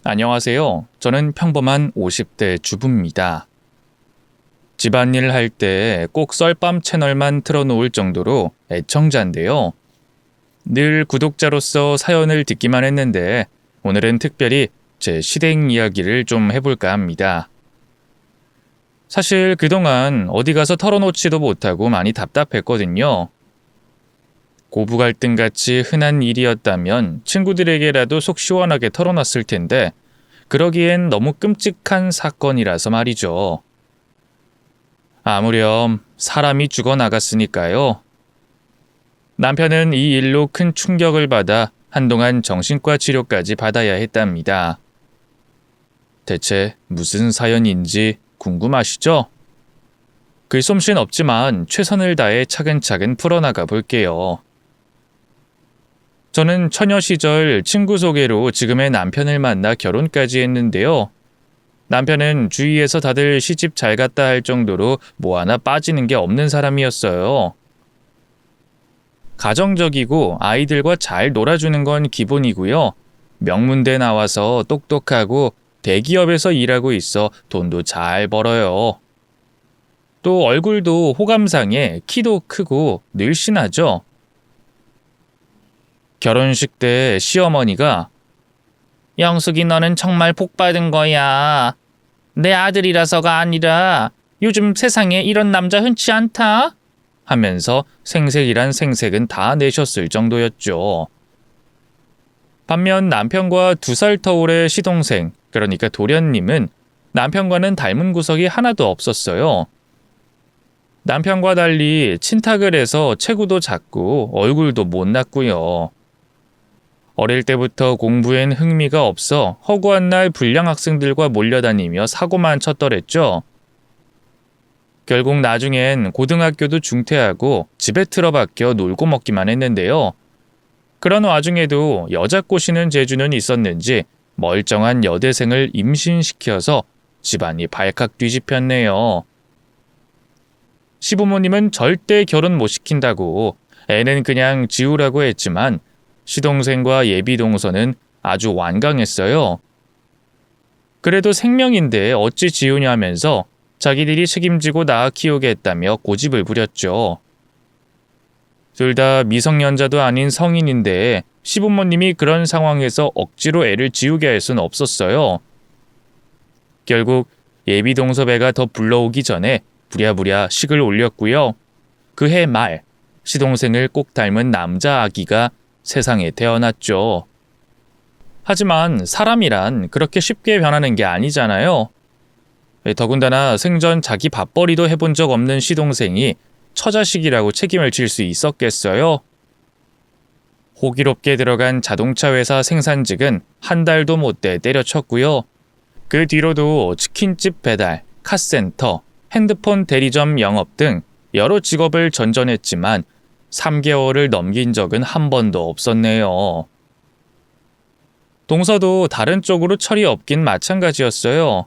안녕하세요. 저는 평범한 50대 주부입니다. 집안일 할 때 꼭 썰밤 채널만 틀어놓을 정도로 애청자인데요. 늘 구독자로서 사연을 듣기만 했는데 오늘은 특별히 제 시댁 이야기를 좀 해볼까 합니다. 사실 그동안 어디 가서 털어놓지도 못하고 많이 답답했거든요. 고부 갈등같이 흔한 일이었다면 친구들에게라도 속 시원하게 털어놨을 텐데 그러기엔 너무 끔찍한 사건이라서 말이죠. 아무렴 사람이 죽어나갔으니까요. 남편은 이 일로 큰 충격을 받아 한동안 정신과 치료까지 받아야 했답니다. 대체 무슨 사연인지 궁금하시죠? 글솜씨는 없지만 최선을 다해 차근차근 풀어나가 볼게요. 저는 처녀 시절 친구 소개로 지금의 남편을 만나 결혼까지 했는데요. 남편은 주위에서 다들 시집 잘 갔다 할 정도로 뭐 하나 빠지는 게 없는 사람이었어요. 가정적이고 아이들과 잘 놀아주는 건 기본이고요. 명문대 나와서 똑똑하고 대기업에서 일하고 있어 돈도 잘 벌어요. 또 얼굴도 호감상에 키도 크고 늘씬하죠. 결혼식 때 시어머니가 영숙이 너는 정말 복 받은 거야. 내 아들이라서가 아니라 요즘 세상에 이런 남자 흔치 않다 하면서 생색이란 생색은 다 내셨을 정도였죠. 반면 남편과 2살 터울의 시동생, 그러니까 도련님은 남편과는 닮은 구석이 하나도 없었어요. 남편과 달리 친탁을 해서 체구도 작고 얼굴도 못났고요. 어릴 때부터 공부엔 흥미가 없어 허구한 날 불량 학생들과 몰려다니며 사고만 쳤더랬죠. 결국 나중엔 고등학교도 중퇴하고 집에 틀어박혀 놀고 먹기만 했는데요. 그런 와중에도 여자 꼬시는 재주는 있었는지 멀쩡한 여대생을 임신시켜서 집안이 발칵 뒤집혔네요. 시부모님은 절대 결혼 못 시킨다고 애는 그냥 지우라고 했지만 시동생과 예비동서는 아주 완강했어요. 그래도 생명인데 어찌 지우냐면서 자기들이 책임지고 낳아 키우겠다며 고집을 부렸죠. 둘 다 미성년자도 아닌 성인인데 시부모님이 그런 상황에서 억지로 애를 지우게 할 수는 없었어요. 결국 예비동서배가 더 불러오기 전에 부랴부랴 식을 올렸고요. 그해 말 시동생을 꼭 닮은 남자 아기가 세상에 태어났죠. 하지만 사람이란 그렇게 쉽게 변하는 게 아니잖아요. 더군다나 생전 자기 밥벌이도 해본 적 없는 시동생이 처자식이라고 책임을 질 수 있었겠어요? 호기롭게 들어간 자동차 회사 생산직은 한 달도 못 돼 때려쳤고요. 그 뒤로도 치킨집 배달, 카센터, 핸드폰 대리점 영업 등 여러 직업을 전전했지만 3개월을 넘긴 적은 한 번도 없었네요. 동서도 다른 쪽으로 철이 없긴 마찬가지였어요.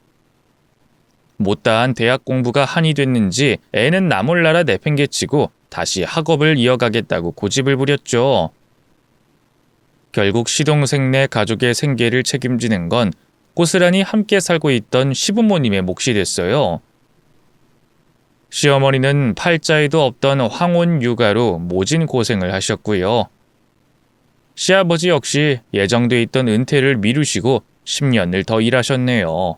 못다한 대학 공부가 한이 됐는지 애는 나 몰라라 내팽개치고 다시 학업을 이어가겠다고 고집을 부렸죠. 결국 시동생네 가족의 생계를 책임지는 건 고스란히 함께 살고 있던 시부모님의 몫이 됐어요. 시어머니는 팔자에도 없던 황혼 육아로 모진 고생을 하셨고요. 시아버지 역시 예정돼 있던 은퇴를 미루시고 10년을 더 일하셨네요.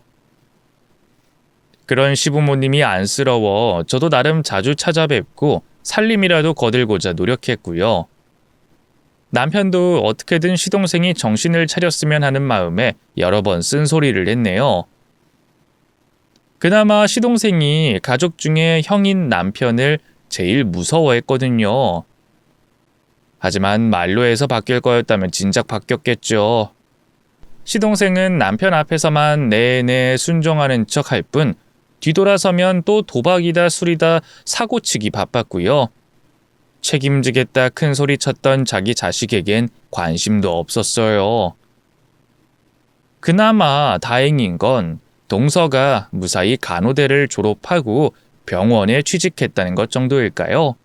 그런 시부모님이 안쓰러워 저도 나름 자주 찾아뵙고 살림이라도 거들고자 노력했고요. 남편도 어떻게든 시동생이 정신을 차렸으면 하는 마음에 여러 번 쓴소리를 했네요. 그나마 시동생이 가족 중에 형인 남편을 제일 무서워했거든요. 하지만 말로 해서 바뀔 거였다면 진작 바뀌었겠죠. 시동생은 남편 앞에서만 내내 순종하는 척 할 뿐 뒤돌아서면 또 도박이다 술이다 사고치기 바빴고요. 책임지겠다 큰 소리 쳤던 자기 자식에겐 관심도 없었어요. 그나마 다행인 건 동서가 무사히 간호대를 졸업하고 병원에 취직했다는 것 정도일까요?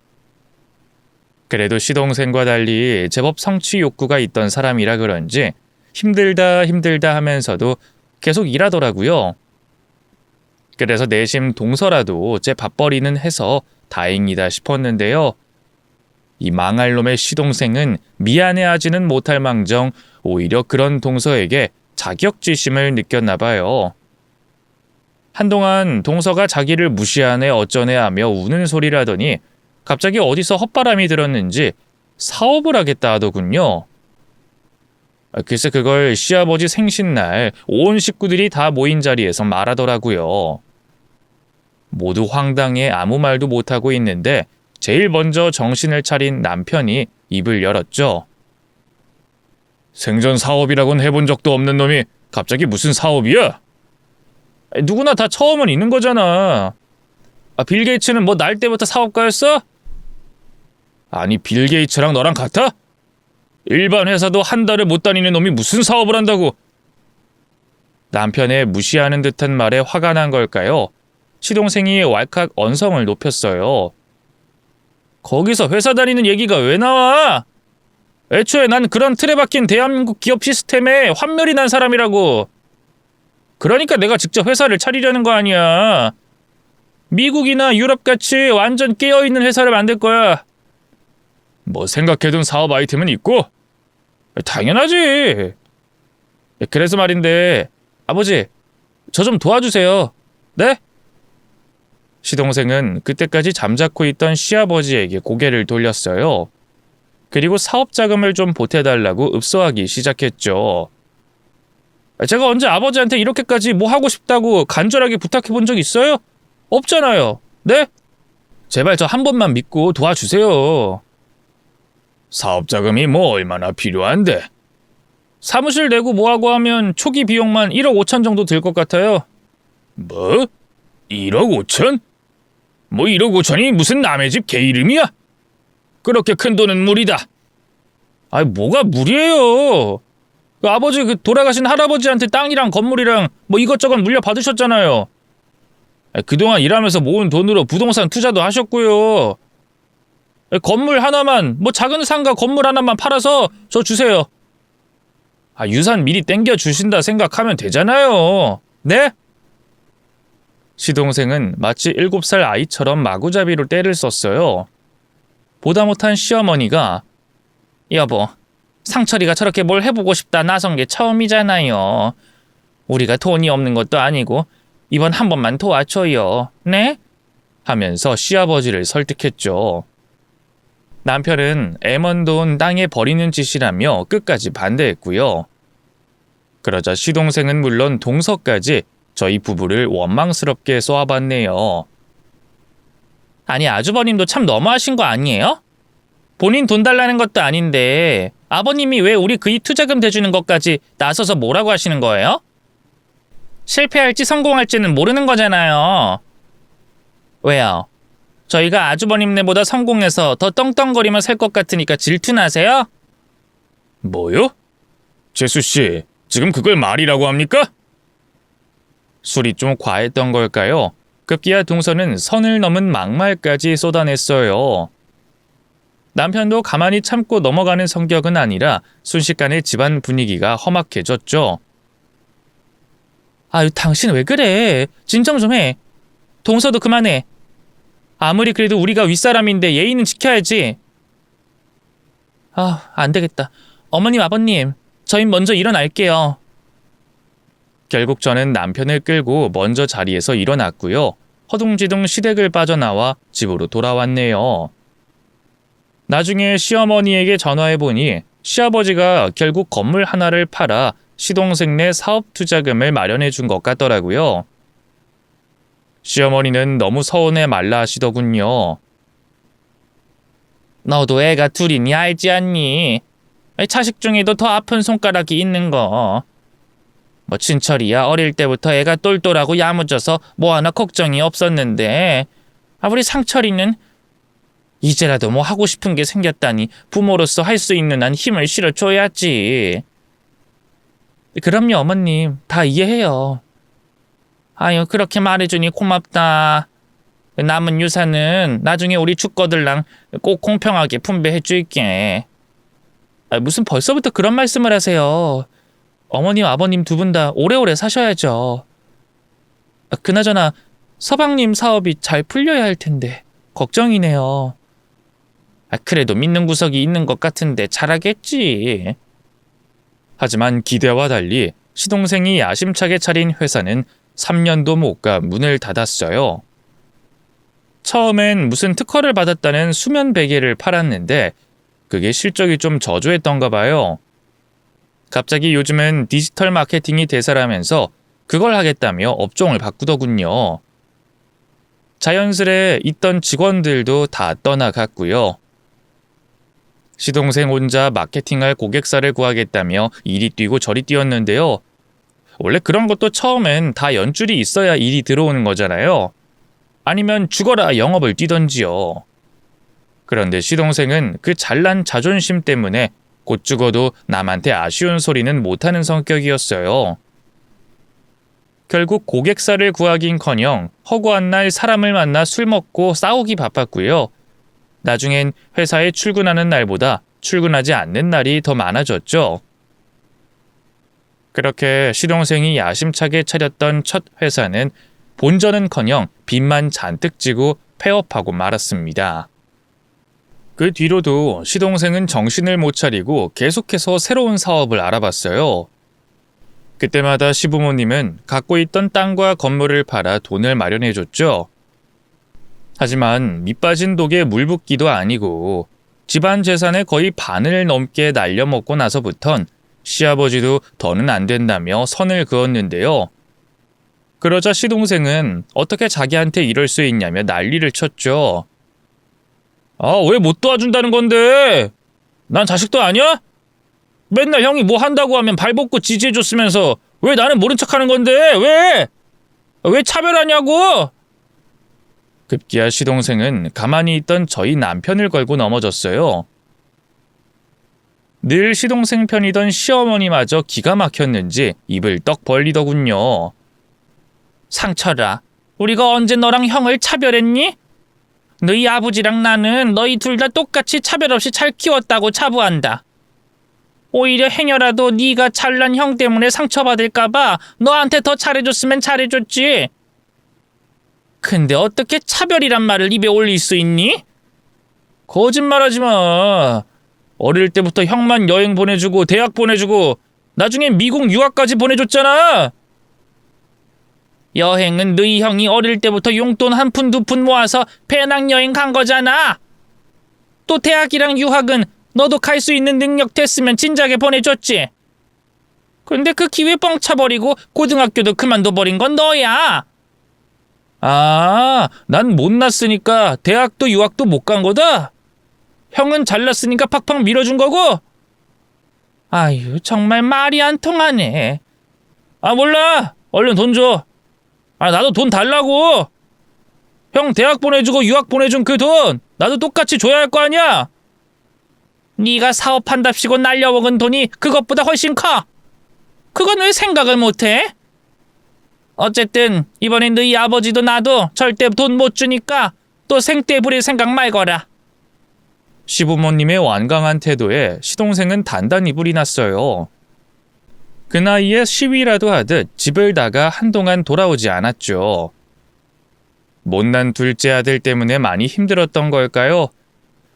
그래도 시동생과 달리 제법 성취 욕구가 있던 사람이라 그런지 힘들다 하면서도 계속 일하더라고요. 그래서 내심 동서라도 제 밥벌이는 해서 다행이다 싶었는데요. 이 망할 놈의 시동생은 미안해하지는 못할 망정 오히려 그런 동서에게 자격지심을 느꼈나 봐요. 한동안 동서가 자기를 무시하네 어쩌네 하며 우는 소리라더니 갑자기 어디서 헛바람이 들었는지 사업을 하겠다 하더군요. 글쎄 그걸 시아버지 생신날 온 식구들이 다 모인 자리에서 말하더라고요. 모두 황당해 아무 말도 못하고 있는데 제일 먼저 정신을 차린 남편이 입을 열었죠. 생전 사업이라곤 해본 적도 없는 놈이 갑자기 무슨 사업이야? 누구나 다 처음은 있는 거잖아. 빌 게이츠는 뭐 날 때부터 사업가였어? 아니 빌 게이츠랑 너랑 같아? 일반 회사도 한 달을 못 다니는 놈이 무슨 사업을 한다고. 남편의 무시하는 듯한 말에 화가 난 걸까요? 시동생이 왈칵 언성을 높였어요. 거기서 회사 다니는 얘기가 왜 나와? 애초에 난 그런 틀에 박힌 대한민국 기업 시스템에 환멸이 난 사람이라고. 그러니까 내가 직접 회사를 차리려는 거 아니야. 미국이나 유럽같이 완전 깨어있는 회사를 만들 거야. 뭐 생각해둔 사업 아이템은 있고? 당연하지. 그래서 말인데 아버지 저 좀 도와주세요. 네? 시동생은 그때까지 잠자코 있던 시아버지에게 고개를 돌렸어요. 그리고 사업 자금을 좀 보태달라고 읍소하기 시작했죠. 제가 언제 아버지한테 이렇게까지 뭐 하고 싶다고 간절하게 부탁해 본 적 있어요? 없잖아요. 네? 제발 저 한 번만 믿고 도와주세요. 사업 자금이 뭐 얼마나 필요한데? 사무실 내고 뭐하고 하면 초기 비용만 1억 5천 정도 들 것 같아요. 뭐? 1억 5천? 뭐 1억 5천이 무슨 남의 집 개 이름이야? 그렇게 큰 돈은 무리다. 아니 뭐가 무리예요. 아버지 그 돌아가신 할아버지한테 땅이랑 건물이랑 뭐 이것저것 물려받으셨잖아요. 그동안 일하면서 모은 돈으로 부동산 투자도 하셨고요. 건물 하나만 뭐 작은 상가 건물 하나만 팔아서 저 주세요. 유산 미리 땡겨 주신다 생각하면 되잖아요. 네? 시동생은 마치 7살 아이처럼 마구잡이로 떼를 썼어요. 보다 못한 시어머니가 여보, 상철이가 저렇게 뭘 해보고 싶다 나선 게 처음이잖아요. 우리가 돈이 없는 것도 아니고 이번 한 번만 도와줘요. 네? 하면서 시아버지를 설득했죠. 남편은 애먼돈 땅에 버리는 짓이라며 끝까지 반대했고요. 그러자 시동생은 물론 동서까지 저희 부부를 원망스럽게 쏘아봤네요. 아니 아주버님도 참 너무하신 거 아니에요? 본인 돈 달라는 것도 아닌데 아버님이 왜 우리 그이 투자금 대주는 것까지 나서서 뭐라고 하시는 거예요? 실패할지 성공할지는 모르는 거잖아요. 왜요? 저희가 아주버님네보다 성공해서 더 떵떵거리며 살 것 같으니까 질투나세요? 뭐요? 재수씨, 지금 그걸 말이라고 합니까? 술이 좀 과했던 걸까요? 급기야 동서는 선을 넘은 막말까지 쏟아냈어요. 남편도 가만히 참고 넘어가는 성격은 아니라 순식간에 집안 분위기가 험악해졌죠. 당신 왜 그래? 진정 좀 해. 동서도 그만해. 아무리 그래도 우리가 윗사람인데 예의는 지켜야지. 안 되겠다. 어머님, 아버님, 저희 먼저 일어날게요. 결국 저는 남편을 끌고 먼저 자리에서 일어났고요. 허둥지둥 시댁을 빠져나와 집으로 돌아왔네요. 나중에 시어머니에게 전화해보니 시아버지가 결국 건물 하나를 팔아 시동생네 사업 투자금을 마련해 준 것 같더라고요. 시어머니는 너무 서운해 말라 하시더군요. 너도 애가 둘이니 알지 않니? 자식 중에도 더 아픈 손가락이 있는 거. 뭐 친철이야 어릴 때부터 애가 똘똘하고 야무져서 뭐 하나 걱정이 없었는데 우리 상철이는 이제라도 뭐 하고 싶은 게 생겼다니 부모로서 할 수 있는 한 힘을 실어줘야지. 그럼요 어머님 다 이해해요. 그렇게 말해주니 고맙다. 남은 유산은 나중에 우리 죽거들랑 꼭 공평하게 분배해줄게. 무슨 벌써부터 그런 말씀을 하세요. 어머님, 아버님 두 분 다 오래오래 사셔야죠. 그나저나 서방님 사업이 잘 풀려야 할 텐데 걱정이네요. 그래도 믿는 구석이 있는 것 같은데 잘하겠지. 하지만 기대와 달리 시동생이 야심차게 차린 회사는 3년도 못 가 문을 닫았어요. 처음엔 무슨 특허를 받았다는 수면 베개를 팔았는데 그게 실적이 좀 저조했던가 봐요. 갑자기 요즘은 디지털 마케팅이 대세라면서 그걸 하겠다며 업종을 바꾸더군요. 자연스레 있던 직원들도 다 떠나갔고요. 시동생 혼자 마케팅할 고객사를 구하겠다며 이리 뛰고 저리 뛰었는데요. 원래 그런 것도 처음엔 다 연줄이 있어야 일이 들어오는 거잖아요. 아니면 죽어라 영업을 뛰던지요. 그런데 시동생은 그 잘난 자존심 때문에 곧 죽어도 남한테 아쉬운 소리는 못하는 성격이었어요. 결국 고객사를 구하긴커녕 허구한 날 사람을 만나 술 먹고 싸우기 바빴고요. 나중엔 회사에 출근하는 날보다 출근하지 않는 날이 더 많아졌죠. 그렇게 시동생이 야심차게 차렸던 첫 회사는 본전은커녕 빚만 잔뜩 지고 폐업하고 말았습니다. 그 뒤로도 시동생은 정신을 못 차리고 계속해서 새로운 사업을 알아봤어요. 그때마다 시부모님은 갖고 있던 땅과 건물을 팔아 돈을 마련해줬죠. 하지만 밑빠진 독에 물 붓기도 아니고 집안 재산의 거의 반을 넘게 날려먹고 나서부턴 시아버지도 더는 안 된다며 선을 그었는데요. 그러자 시동생은 어떻게 자기한테 이럴 수 있냐며 난리를 쳤죠. 왜 못 도와준다는 건데? 난 자식도 아니야? 맨날 형이 뭐 한다고 하면 발벗고 지지해줬으면서 왜 나는 모른 척하는 건데? 왜? 왜 차별하냐고? 급기야 시동생은 가만히 있던 저희 남편을 걸고 넘어졌어요. 늘 시동생 편이던 시어머니마저 기가 막혔는지 입을 떡 벌리더군요. 상철아, 우리가 언제 너랑 형을 차별했니? 너희 아버지랑 나는 너희 둘 다 똑같이 차별 없이 잘 키웠다고 자부한다. 오히려 행여라도 네가 잘난 형 때문에 상처받을까봐 너한테 더 잘해줬으면 잘해줬지. 근데 어떻게 차별이란 말을 입에 올릴 수 있니? 거짓말하지 마. 어릴 때부터 형만 여행 보내주고 대학 보내주고 나중엔 미국 유학까지 보내줬잖아. 여행은 너희 형이 어릴 때부터 용돈 한 푼 두 푼 모아서 배낭여행 간 거잖아. 또 대학이랑 유학은 너도 갈 수 있는 능력 됐으면 진작에 보내줬지. 근데 그 기회 뻥 차버리고 고등학교도 그만둬버린 건 너야. 난 못났으니까 대학도 유학도 못 간 거다? 형은 잘났으니까 팍팍 밀어준 거고? 아유, 정말 말이 안 통하네. 몰라. 얼른 돈 줘. 나도 돈 달라고. 형 대학 보내주고 유학 보내준 그 돈 나도 똑같이 줘야 할 거 아니야. 네가 사업한답시고 날려먹은 돈이 그것보다 훨씬 커. 그건 왜 생각을 못해? 어쨌든 이번엔 너희 아버지도 나도 절대 돈 못 주니까 또 생떼 부릴 생각 말거라. 시부모님의 완강한 태도에 시동생은 단단히 불이 났어요. 그 나이에 시위라도 하듯 집을 나가 한동안 돌아오지 않았죠. 못난 둘째 아들 때문에 많이 힘들었던 걸까요?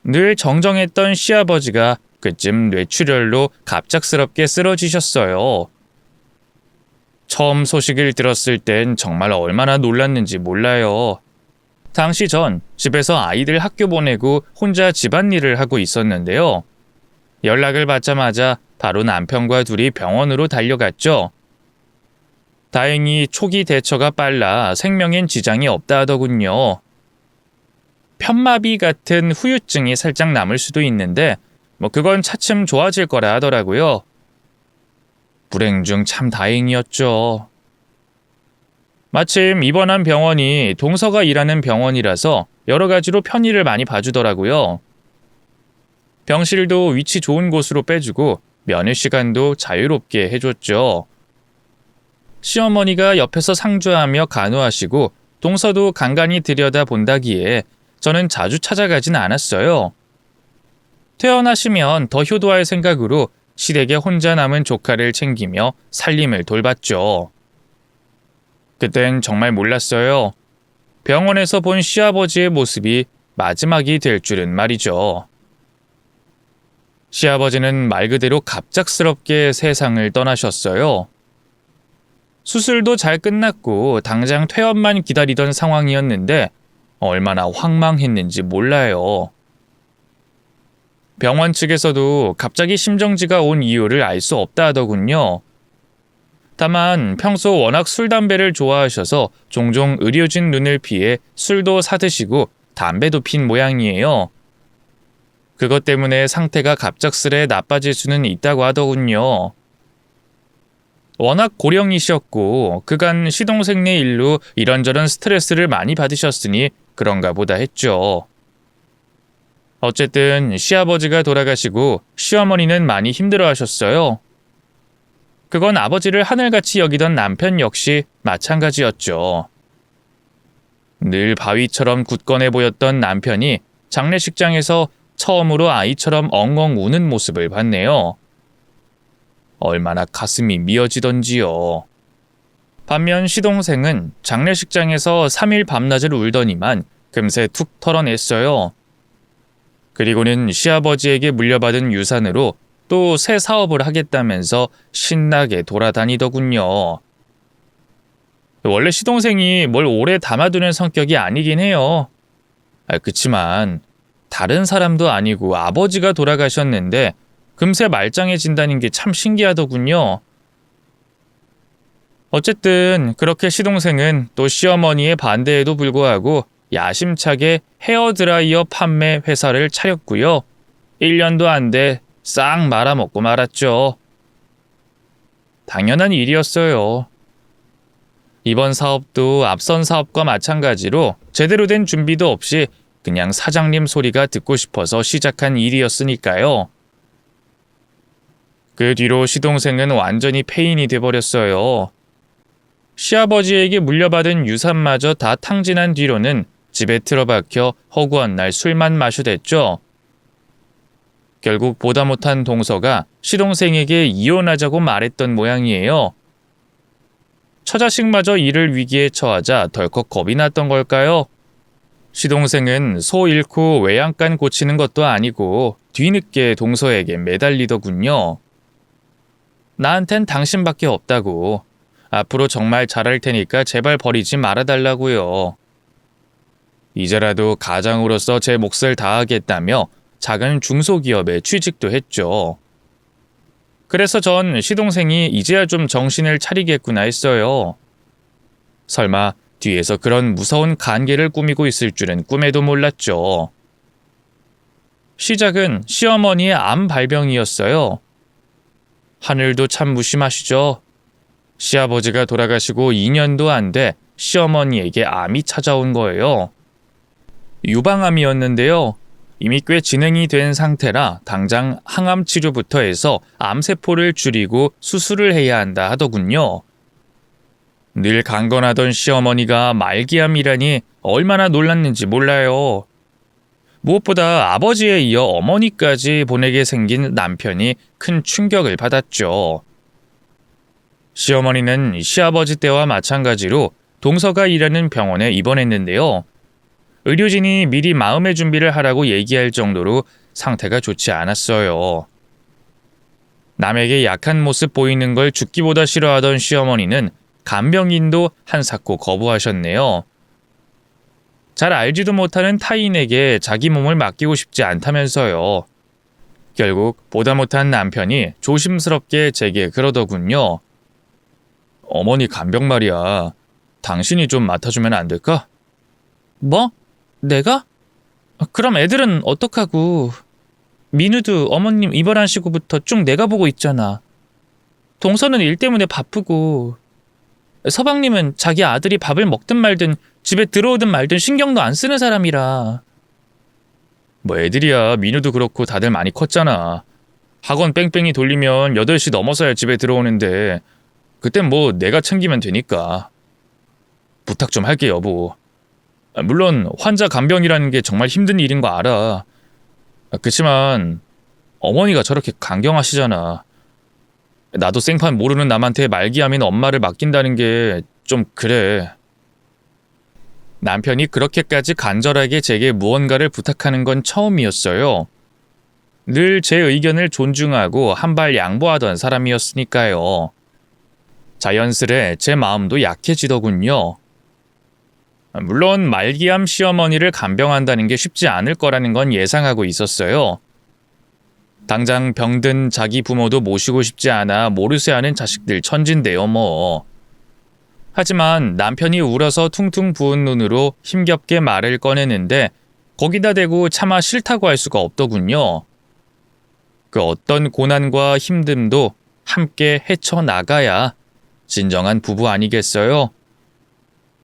늘 정정했던 시아버지가 그쯤 뇌출혈로 갑작스럽게 쓰러지셨어요. 처음 소식을 들었을 땐 정말 얼마나 놀랐는지 몰라요. 당시 전 집에서 아이들 학교 보내고 혼자 집안일을 하고 있었는데요. 연락을 받자마자 바로 남편과 둘이 병원으로 달려갔죠. 다행히 초기 대처가 빨라 생명엔 지장이 없다 하더군요. 편마비 같은 후유증이 살짝 남을 수도 있는데 그건 차츰 좋아질 거라 하더라고요. 불행 중 참 다행이었죠. 마침 입원한 병원이 동서가 일하는 병원이라서 여러 가지로 편의를 많이 봐주더라고요. 병실도 위치 좋은 곳으로 빼주고 면회 시간도 자유롭게 해줬죠. 시어머니가 옆에서 상주하며 간호하시고 동서도 간간히 들여다본다기에 저는 자주 찾아가진 않았어요. 퇴원하시면 더 효도할 생각으로 시댁에 혼자 남은 조카를 챙기며 살림을 돌봤죠. 그땐 정말 몰랐어요. 병원에서 본 시아버지의 모습이 마지막이 될 줄은 말이죠. 시아버지는 말 그대로 갑작스럽게 세상을 떠나셨어요. 수술도 잘 끝났고 당장 퇴원만 기다리던 상황이었는데 얼마나 황망했는지 몰라요. 병원 측에서도 갑자기 심정지가 온 이유를 알 수 없다 하더군요. 다만 평소 워낙 술, 담배를 좋아하셔서 종종 의료진 눈을 피해 술도 사드시고 담배도 핀 모양이에요. 그것 때문에 상태가 갑작스레 나빠질 수는 있다고 하더군요. 워낙 고령이셨고 그간 시동생네 일로 이런저런 스트레스를 많이 받으셨으니 그런가 보다 했죠. 어쨌든 시아버지가 돌아가시고 시어머니는 많이 힘들어하셨어요. 그건 아버지를 하늘같이 여기던 남편 역시 마찬가지였죠. 늘 바위처럼 굳건해 보였던 남편이 장례식장에서 처음으로 아이처럼 엉엉 우는 모습을 봤네요. 얼마나 가슴이 미어지던지요. 반면 시동생은 장례식장에서 3일 밤낮을 울더니만 금세 툭 털어냈어요. 그리고는 시아버지에게 물려받은 유산으로 또 새 사업을 하겠다면서 신나게 돌아다니더군요. 원래 시동생이 뭘 오래 담아두는 성격이 아니긴 해요. 그치만 다른 사람도 아니고 아버지가 돌아가셨는데 금세 말짱해진다는 게 참 신기하더군요. 어쨌든 그렇게 시동생은 또 시어머니의 반대에도 불구하고 야심차게 헤어드라이어 판매 회사를 차렸고요. 1년도 안 돼 싹 말아먹고 말았죠. 당연한 일이었어요. 이번 사업도 앞선 사업과 마찬가지로 제대로 된 준비도 없이 그냥 사장님 소리가 듣고 싶어서 시작한 일이었으니까요. 그 뒤로 시동생은 완전히 폐인이 돼버렸어요. 시아버지에게 물려받은 유산마저 다 탕진한 뒤로는 집에 틀어박혀 허구한 날 술만 마셔댔죠. 결국 보다 못한 동서가 시동생에게 이혼하자고 말했던 모양이에요. 처자식마저 이를 위기에 처하자 덜컥 겁이 났던 걸까요? 시동생은 소 잃고 외양간 고치는 것도 아니고 뒤늦게 동서에게 매달리더군요. 나한텐 당신밖에 없다고. 앞으로 정말 잘할 테니까 제발 버리지 말아달라고요. 이제라도 가장으로서 제 몫을 다하겠다며 작은 중소기업에 취직도 했죠. 그래서 전 시동생이 이제야 좀 정신을 차리겠구나 했어요. 설마 뒤에서 그런 무서운 간계를 꾸미고 있을 줄은 꿈에도 몰랐죠. 시작은 시어머니의 암 발병이었어요. 하늘도 참 무심하시죠. 시아버지가 돌아가시고 2년도 안 돼 시어머니에게 암이 찾아온 거예요. 유방암이었는데요. 이미 꽤 진행이 된 상태라 당장 항암 치료부터 해서 암세포를 줄이고 수술을 해야 한다 하더군요. 늘 강건하던 시어머니가 말기암이라니 얼마나 놀랐는지 몰라요. 무엇보다 아버지에 이어 어머니까지 보내게 생긴 남편이 큰 충격을 받았죠. 시어머니는 시아버지 때와 마찬가지로 동서가 일하는 병원에 입원했는데요. 의료진이 미리 마음의 준비를 하라고 얘기할 정도로 상태가 좋지 않았어요. 남에게 약한 모습 보이는 걸 죽기보다 싫어하던 시어머니는 간병인도 한사코 거부하셨네요. 잘 알지도 못하는 타인에게 자기 몸을 맡기고 싶지 않다면서요. 결국 보다 못한 남편이 조심스럽게 제게 그러더군요. 어머니 간병 말이야. 당신이 좀 맡아주면 안 될까? 뭐? 내가? 그럼 애들은 어떡하고. 민우도 어머님 입원하시고부터 쭉 내가 보고 있잖아. 동서는 일 때문에 바쁘고. 서방님은 자기 아들이 밥을 먹든 말든 집에 들어오든 말든 신경도 안 쓰는 사람이라. 뭐 애들이야. 민우도 그렇고 다들 많이 컸잖아. 학원 뺑뺑이 돌리면 8시 넘어서야 집에 들어오는데 그땐 뭐 내가 챙기면 되니까. 부탁 좀 할게 여보. 물론 환자 간병이라는 게 정말 힘든 일인 거 알아. 그치만 어머니가 저렇게 강경하시잖아. 나도 생판 모르는 남한테 말기암인 엄마를 맡긴다는 게 좀 그래. 남편이 그렇게까지 간절하게 제게 무언가를 부탁하는 건 처음이었어요. 늘 제 의견을 존중하고 한 발 양보하던 사람이었으니까요. 자연스레 제 마음도 약해지더군요. 물론 말기암 시어머니를 간병한다는 게 쉽지 않을 거라는 건 예상하고 있었어요. 당장 병든 자기 부모도 모시고 싶지 않아 모르쇠하는 자식들 천진데요 뭐. 하지만 남편이 울어서 퉁퉁 부은 눈으로 힘겹게 말을 꺼내는데 거기다 대고 차마 싫다고 할 수가 없더군요. 그 어떤 고난과 힘듦도 함께 헤쳐나가야 진정한 부부 아니겠어요?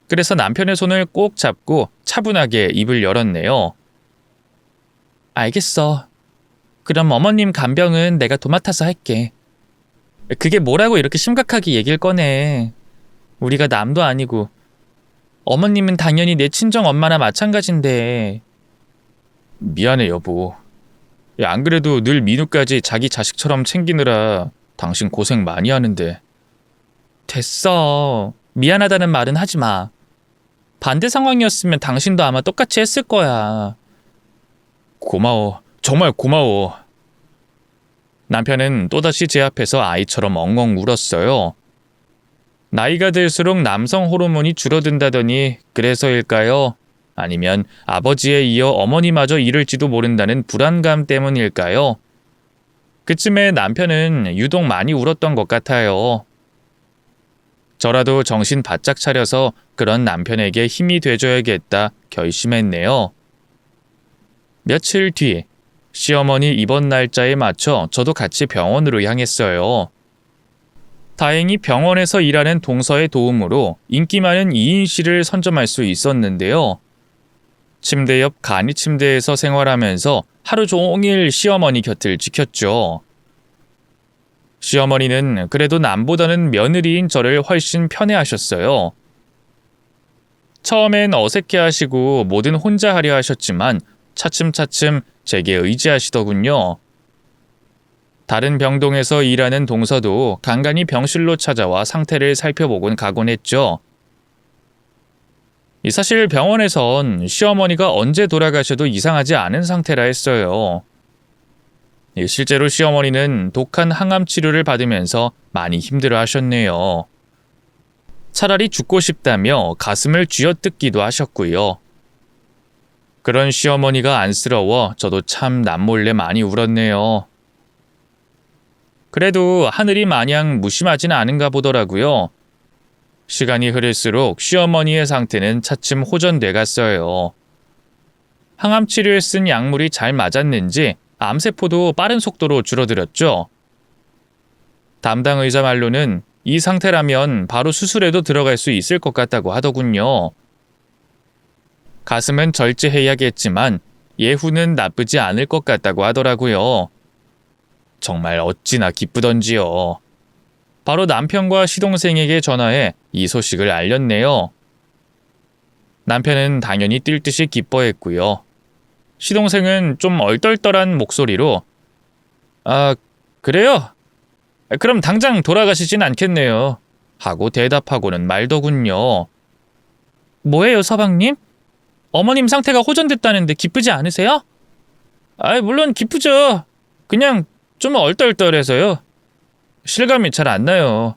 그래서 남편의 손을 꼭 잡고 차분하게 입을 열었네요. 알겠어. 그럼 어머님 간병은 내가 도맡아서 할게. 그게 뭐라고 이렇게 심각하게 얘기를 꺼내. 우리가 남도 아니고. 어머님은 당연히 내 친정 엄마나 마찬가지인데. 미안해 여보. 안 그래도 늘 민우까지 자기 자식처럼 챙기느라 당신 고생 많이 하는데. 됐어. 미안하다는 말은 하지 마. 반대 상황이었으면 당신도 아마 똑같이 했을 거야. 고마워. 정말 고마워. 남편은 또다시 제 앞에서 아이처럼 엉엉 울었어요. 나이가 들수록 남성 호르몬이 줄어든다더니 그래서일까요? 아니면 아버지에 이어 어머니마저 잃을지도 모른다는 불안감 때문일까요? 그쯤에 남편은 유독 많이 울었던 것 같아요. 저라도 정신 바짝 차려서 그런 남편에게 힘이 돼줘야겠다 결심했네요. 며칠 뒤 시어머니 입원 날짜에 맞춰 저도 같이 병원으로 향했어요. 다행히 병원에서 일하는 동서의 도움으로 인기 많은 2인실을 선점할 수 있었는데요. 침대 옆 간이 침대에서 생활하면서 하루 종일 시어머니 곁을 지켰죠. 시어머니는 그래도 남보다는 며느리인 저를 훨씬 편해하셨어요. 처음엔 어색해하시고 뭐든 혼자 하려 하셨지만 차츰차츰 제게 의지하시더군요. 다른 병동에서 일하는 동서도 간간히 병실로 찾아와 상태를 살펴보곤 가곤 했죠. 사실 병원에선 시어머니가 언제 돌아가셔도 이상하지 않은 상태라 했어요. 실제로 시어머니는 독한 항암 치료를 받으면서 많이 힘들어 하셨네요. 차라리 죽고 싶다며 가슴을 쥐어뜯기도 하셨고요. 그런 시어머니가 안쓰러워 저도 참 남몰래 많이 울었네요. 그래도 하늘이 마냥 무심하진 않은가 보더라고요. 시간이 흐를수록 시어머니의 상태는 차츰 호전돼 갔어요. 항암 치료에 쓴 약물이 잘 맞았는지 암세포도 빠른 속도로 줄어들었죠. 담당 의사 말로는 이 상태라면 바로 수술에도 들어갈 수 있을 것 같다고 하더군요. 가슴은 절제해야겠지만 예후는 나쁘지 않을 것 같다고 하더라고요. 정말 어찌나 기쁘던지요. 바로 남편과 시동생에게 전화해 이 소식을 알렸네요. 남편은 당연히 뛸 듯이 기뻐했고요. 시동생은 좀 얼떨떨한 목소리로 아, 그래요? 그럼 당장 돌아가시진 않겠네요. 하고 대답하고는 말더군요. 뭐예요, 서방님? 어머님 상태가 호전됐다는데 기쁘지 않으세요? 물론 기쁘죠. 그냥 좀 얼떨떨해서요. 실감이 잘 안 나요.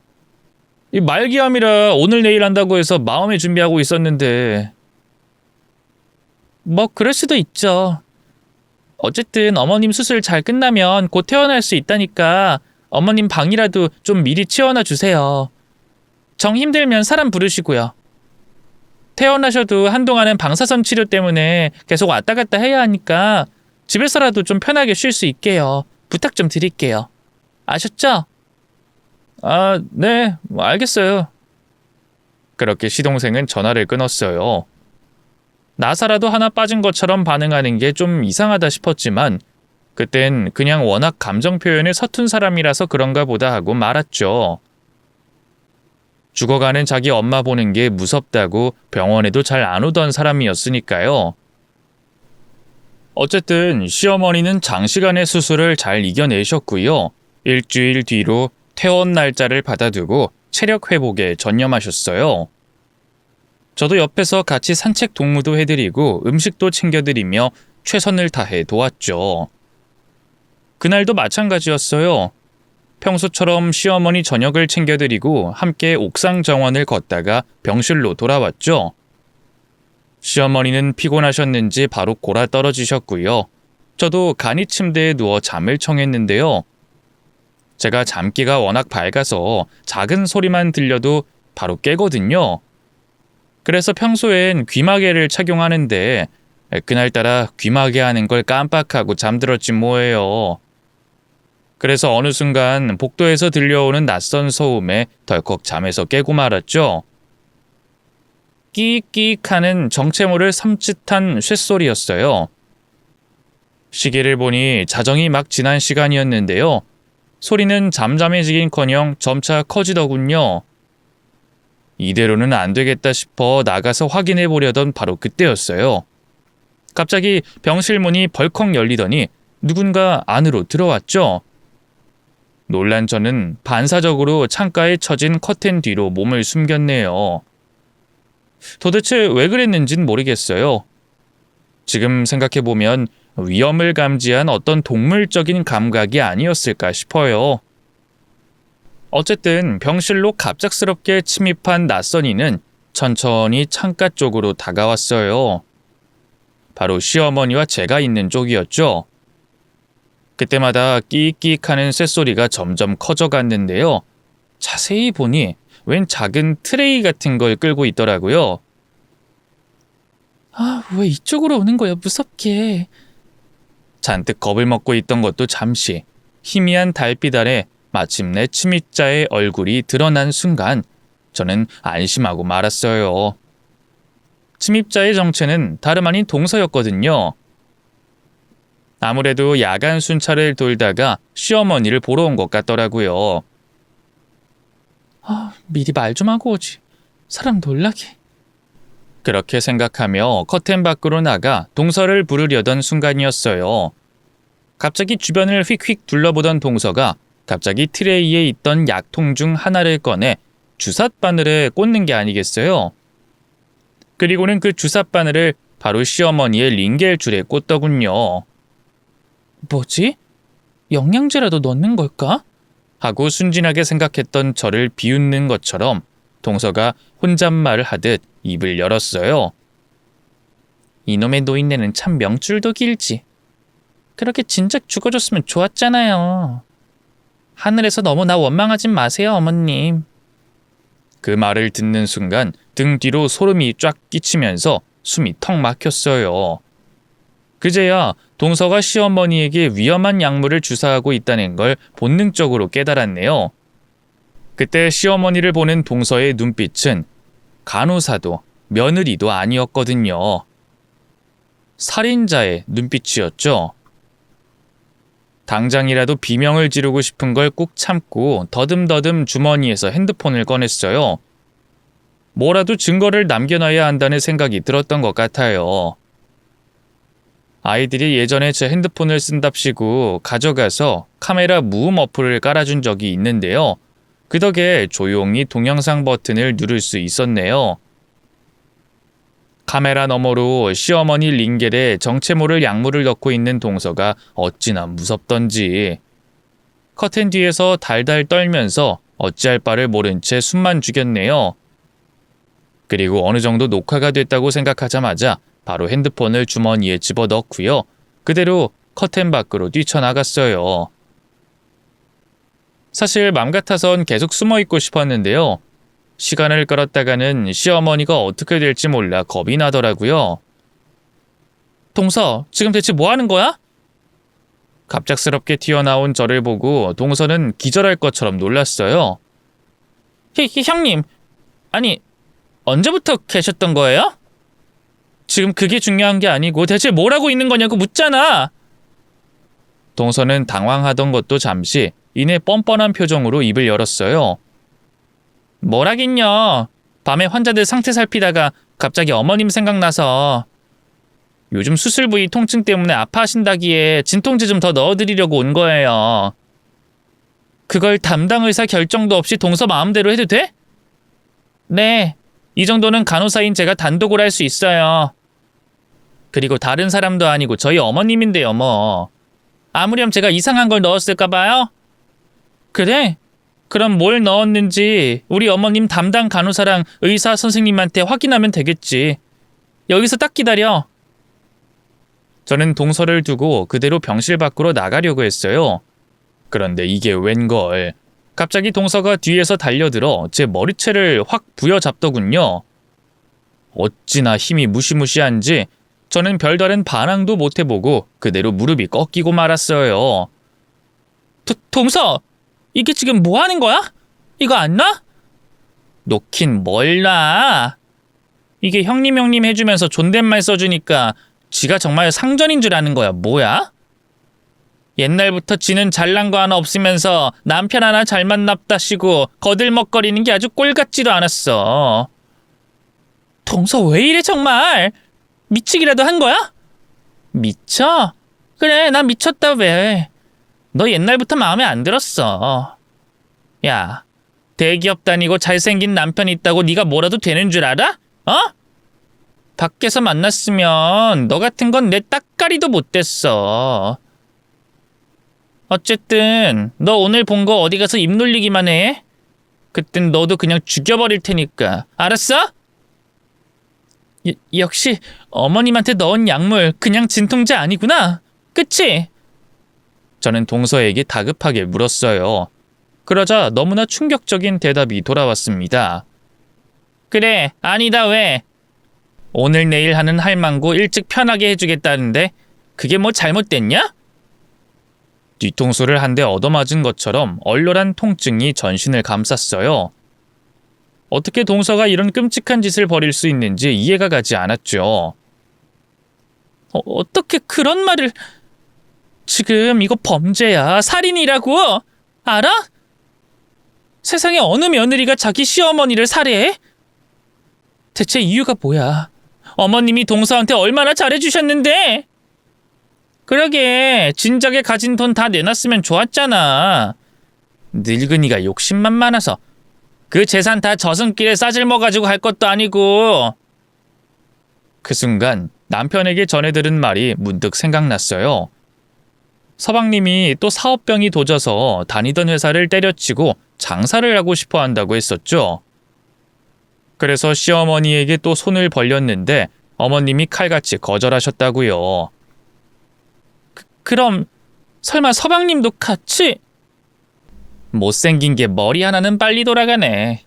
이 말기암이라 오늘 내일 한다고 해서 마음의 준비하고 있었는데. 뭐 그럴 수도 있죠. 어쨌든 어머님 수술 잘 끝나면 곧 퇴원할 수 있다니까 어머님 방이라도 좀 미리 치워놔 주세요. 정 힘들면 사람 부르시고요. 퇴원하셔도 한동안은 방사선 치료 때문에 계속 왔다 갔다 해야 하니까 집에서라도 좀 편하게 쉴 수 있게요. 부탁 좀 드릴게요. 아셨죠? 네, 알겠어요. 그렇게 시동생은 전화를 끊었어요. 나사라도 하나 빠진 것처럼 반응하는 게 좀 이상하다 싶었지만 그땐 그냥 워낙 감정 표현에 서툰 사람이라서 그런가 보다 하고 말았죠. 죽어가는 자기 엄마 보는 게 무섭다고 병원에도 잘 안 오던 사람이었으니까요. 어쨌든 시어머니는 장시간의 수술을 잘 이겨내셨고요. 일주일 뒤로 퇴원 날짜를 받아두고 체력 회복에 전념하셨어요. 저도 옆에서 같이 산책 동무도 해드리고 음식도 챙겨드리며 최선을 다해 도왔죠. 그날도 마찬가지였어요. 평소처럼 시어머니 저녁을 챙겨드리고 함께 옥상 정원을 걷다가 병실로 돌아왔죠. 시어머니는 피곤하셨는지 바로 골아 떨어지셨고요. 저도 간이 침대에 누워 잠을 청했는데요. 제가 잠기가 워낙 밝아서 작은 소리만 들려도 바로 깨거든요. 그래서 평소엔 귀마개를 착용하는데 그날따라 귀마개 하는 걸 깜빡하고 잠들었지 뭐예요. 그래서 어느 순간 복도에서 들려오는 낯선 소음에 덜컥 잠에서 깨고 말았죠. 끼익끼익 하는 정체모를 섬찟한 쇳소리였어요. 시계를 보니 자정이 막 지난 시간이었는데요. 소리는 잠잠해지긴커녕 점차 커지더군요. 이대로는 안 되겠다 싶어 나가서 확인해 보려던 바로 그때였어요. 갑자기 병실 문이 벌컥 열리더니 누군가 안으로 들어왔죠. 놀란 저는 반사적으로 창가에 처진 커튼 뒤로 몸을 숨겼네요. 도대체 왜 그랬는진 모르겠어요. 지금 생각해보면 위험을 감지한 어떤 동물적인 감각이 아니었을까 싶어요. 어쨌든 병실로 갑작스럽게 침입한 낯선 이는 천천히 창가 쪽으로 다가왔어요. 바로 시어머니와 제가 있는 쪽이었죠. 그때마다 끼익끼익하는 쇳소리가 점점 커져갔는데요. 자세히 보니 웬 작은 트레이 같은 걸 끌고 있더라고요. 아, 왜 이쪽으로 오는 거야, 무섭게. 잔뜩 겁을 먹고 있던 것도 잠시, 희미한 달빛 아래 마침내 침입자의 얼굴이 드러난 순간 저는 안심하고 말았어요. 침입자의 정체는 다름 아닌 동서였거든요. 아무래도 야간 순찰을 돌다가 시어머니를 보러 온 것 같더라고요. 미리 말 좀 하고 오지. 사람 놀라게. 그렇게 생각하며 커튼 밖으로 나가 동서를 부르려던 순간이었어요. 갑자기 주변을 휙휙 둘러보던 동서가 갑자기 트레이에 있던 약통 중 하나를 꺼내 주삿바늘에 꽂는 게 아니겠어요? 그리고는 그 주삿바늘을 바로 시어머니의 링겔줄에 꽂더군요. 뭐지? 영양제라도 넣는 걸까? 하고 순진하게 생각했던 저를 비웃는 것처럼 동서가 혼잣말을 하듯 입을 열었어요. 이놈의 노인네는 참 명줄도 길지. 그렇게 진작 죽어줬으면 좋았잖아요. 하늘에서 너무 나 원망하진 마세요, 어머님. 그 말을 듣는 순간 등 뒤로 소름이 쫙 끼치면서 숨이 턱 막혔어요. 그제야 동서가 시어머니에게 위험한 약물을 주사하고 있다는 걸 본능적으로 깨달았네요. 그때 시어머니를 보는 동서의 눈빛은 간호사도 며느리도 아니었거든요. 살인자의 눈빛이었죠. 당장이라도 비명을 지르고 싶은 걸 꾹 참고 더듬더듬 주머니에서 핸드폰을 꺼냈어요. 뭐라도 증거를 남겨놔야 한다는 생각이 들었던 것 같아요. 아이들이 예전에 제 핸드폰을 쓴답시고 가져가서 카메라 무음 어플을 깔아준 적이 있는데요. 그 덕에 조용히 동영상 버튼을 누를 수 있었네요. 카메라 너머로 시어머니 링겔에 정체 모를 약물을 넣고 있는 동서가 어찌나 무섭던지. 커튼 뒤에서 달달 떨면서 어찌할 바를 모른 채 숨만 죽였네요. 그리고 어느 정도 녹화가 됐다고 생각하자마자 바로 핸드폰을 주머니에 집어넣고요. 그대로 커튼 밖으로 뛰쳐나갔어요. 사실 맘 같아선 계속 숨어있고 싶었는데요. 시간을 끌었다가는 시어머니가 어떻게 될지 몰라 겁이 나더라고요. 동서, 지금 대체 뭐 하는 거야? 갑작스럽게 튀어나온 저를 보고 동서는 기절할 것처럼 놀랐어요. 형님, 아니, 언제부터 계셨던 거예요? 지금 그게 중요한 게 아니고 대체 뭘 하고 있는 거냐고 묻잖아. 동서는 당황하던 것도 잠시 이내 뻔뻔한 표정으로 입을 열었어요. 뭘 하긴요. 밤에 환자들 상태 살피다가 갑자기 어머님 생각나서. 요즘 수술 부위 통증 때문에 아파하신다기에 진통제 좀 더 넣어드리려고 온 거예요. 그걸 담당 의사 결정도 없이 동서 마음대로 해도 돼? 네, 이 정도는 간호사인 제가 단독으로 할 수 있어요. 그리고 다른 사람도 아니고 저희 어머님인데요, 뭐. 아무렴 제가 이상한 걸 넣었을까 봐요? 그래? 그럼 뭘 넣었는지 우리 어머님 담당 간호사랑 의사 선생님한테 확인하면 되겠지. 여기서 딱 기다려. 저는 동서를 두고 그대로 병실 밖으로 나가려고 했어요. 그런데 이게 웬걸. 갑자기 동서가 뒤에서 달려들어 제 머리채를 확 부여잡더군요. 어찌나 힘이 무시무시한지 저는 별다른 반항도 못 해보고 그대로 무릎이 꺾이고 말았어요. 동서! 이게 지금 뭐 하는 거야? 이거 안 놔? 놓긴 뭘 놔? 이게 형님 해주면서 존댓말 써주니까 지가 정말 상전인 줄 아는 거야. 뭐야? 옛날부터 지는 잘난 거 하나 없으면서 남편 하나 잘 만났다시고 거들먹거리는 게 아주 꼴 같지도 않았어. 동서 왜 이래 정말? 미치기라도 한 거야? 미쳐? 그래, 나 미쳤다 왜. 너 옛날부터 마음에 안 들었어. 야, 대기업 다니고 잘생긴 남편 있다고 네가 뭐라도 되는 줄 알아? 어? 밖에서 만났으면 너 같은 건 내 따까리도 못 됐어. 어쨌든 너 오늘 본 거 어디 가서 입 놀리기만 해. 그땐 너도 그냥 죽여버릴 테니까. 알았어? 역시 어머님한테 넣은 약물 그냥 진통제 아니구나. 그치? 저는 동서에게 다급하게 물었어요. 그러자 너무나 충격적인 대답이 돌아왔습니다. 그래, 아니다 왜? 오늘 내일 하는 할망구 일찍 편하게 해주겠다는데 그게 뭐 잘못됐냐? 뒤통수를 한 대 얻어맞은 것처럼 얼얼한 통증이 전신을 감쌌어요. 어떻게 동서가 이런 끔찍한 짓을 벌일 수 있는지 이해가 가지 않았죠. 어떻게 그런 말을... 지금 이거 범죄야. 살인이라고. 알아? 세상에 어느 며느리가 자기 시어머니를 살해해? 대체 이유가 뭐야? 어머님이 동서한테 얼마나 잘해주셨는데? 그러게 진작에 가진 돈 다 내놨으면 좋았잖아. 늙은이가 욕심만 많아서 그 재산 다 저승길에 싸질러 가지고 할 것도 아니고. 그 순간 남편에게 전해 들은 말이 문득 생각났어요. 서방님이 또 사업병이 도져서 다니던 회사를 때려치고 장사를 하고 싶어 한다고 했었죠. 그래서 시어머니에게 또 손을 벌렸는데 어머님이 칼같이 거절하셨다고요. 그럼 설마 서방님도 같이? 못생긴 게 머리 하나는 빨리 돌아가네.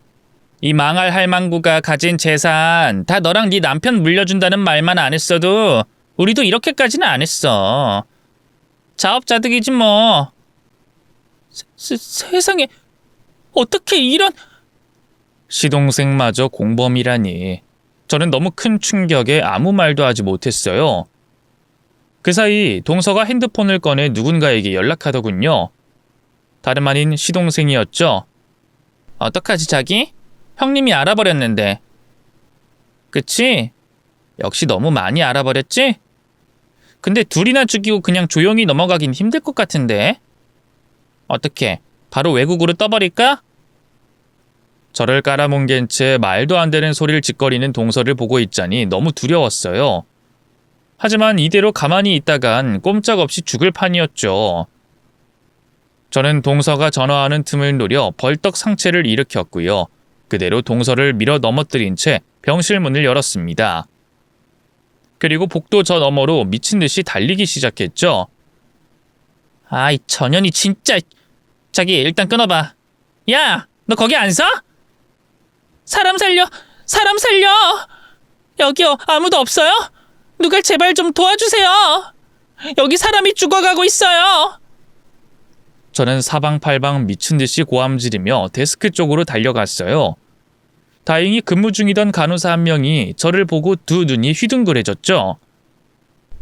이 망할 할망구가 가진 재산 다 너랑 네 남편 물려준다는 말만 안 했어도 우리도 이렇게까지는 안 했어. 자업자득이지 뭐. 세상에 어떻게 이런... 시동생마저 공범이라니. 저는 너무 큰 충격에 아무 말도 하지 못했어요. 그 사이 동서가 핸드폰을 꺼내 누군가에게 연락하더군요. 다름 아닌 시동생이었죠. 어떡하지 자기? 형님이 알아버렸는데. 그치? 역시 너무 많이 알아버렸지? 근데 둘이나 죽이고 그냥 조용히 넘어가긴 힘들 것 같은데. 어떻게? 바로 외국으로 떠버릴까? 저를 깔아뭉갠 채 말도 안 되는 소리를 짓거리는 동서를 보고 있자니 너무 두려웠어요. 하지만 이대로 가만히 있다간 꼼짝없이 죽을 판이었죠. 저는 동서가 전화하는 틈을 노려 벌떡 상체를 일으켰고요. 그대로 동서를 밀어 넘어뜨린 채 병실 문을 열었습니다. 그리고 복도 저 너머로 미친 듯이 달리기 시작했죠. 아이 전현이 진짜... 자기 일단 끊어봐. 야! 너 거기 안 서? 사람 살려! 사람 살려! 여기요 아무도 없어요? 누가 제발 좀 도와주세요. 여기 사람이 죽어가고 있어요. 저는 사방팔방 미친 듯이 고함지르며 데스크 쪽으로 달려갔어요. 다행히 근무 중이던 간호사 한 명이 저를 보고 두 눈이 휘둥그레졌죠.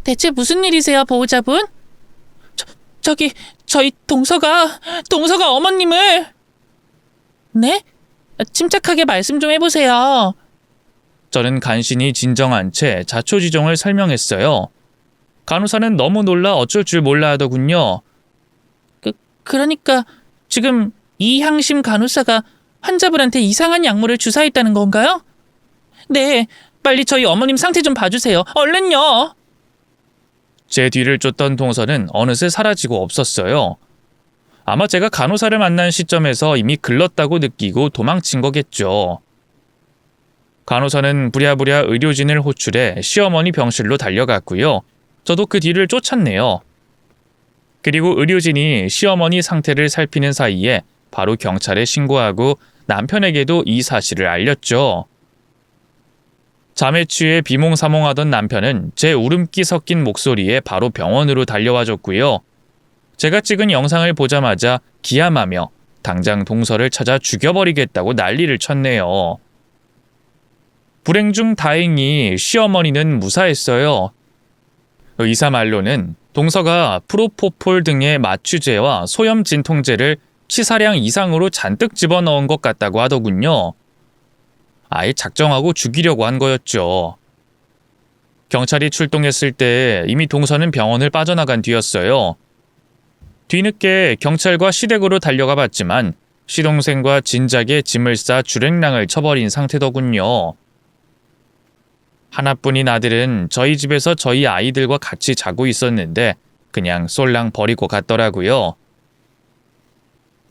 대체 무슨 일이세요, 보호자분? 저희 동서가 어머님을... 네? 침착하게 말씀 좀 해보세요. 저는 간신히 진정한 채 자초지종을 설명했어요. 간호사는 너무 놀라 어쩔 줄 몰라 하더군요. 그러니까 지금 이향심 간호사가 환자분한테 이상한 약물을 주사했다는 건가요? 네, 빨리 저희 어머님 상태 좀 봐주세요. 얼른요. 제 뒤를 쫓던 동서는 어느새 사라지고 없었어요. 아마 제가 간호사를 만난 시점에서 이미 글렀다고 느끼고 도망친 거겠죠. 간호사는 부랴부랴 의료진을 호출해 시어머니 병실로 달려갔고요. 저도 그 뒤를 쫓았네요. 그리고 의료진이 시어머니 상태를 살피는 사이에 바로 경찰에 신고하고 남편에게도 이 사실을 알렸죠. 잠에 취해 비몽사몽하던 남편은 제 울음기 섞인 목소리에 바로 병원으로 달려와 줬고요. 제가 찍은 영상을 보자마자 기함하며 당장 동서를 찾아 죽여버리겠다고 난리를 쳤네요. 불행 중 다행히 시어머니는 무사했어요. 의사 말로는 동서가 프로포폴 등의 마취제와 소염 진통제를 치사량 이상으로 잔뜩 집어넣은 것 같다고 하더군요. 아예 작정하고 죽이려고 한 거였죠. 경찰이 출동했을 때 이미 동서는 병원을 빠져나간 뒤였어요. 뒤늦게 경찰과 시댁으로 달려가 봤지만 시동생과 진작에 짐을 싸 주랭랑을 쳐버린 상태더군요. 하나뿐인 아들은 저희 집에서 저희 아이들과 같이 자고 있었는데 그냥 쏠랑 버리고 갔더라고요.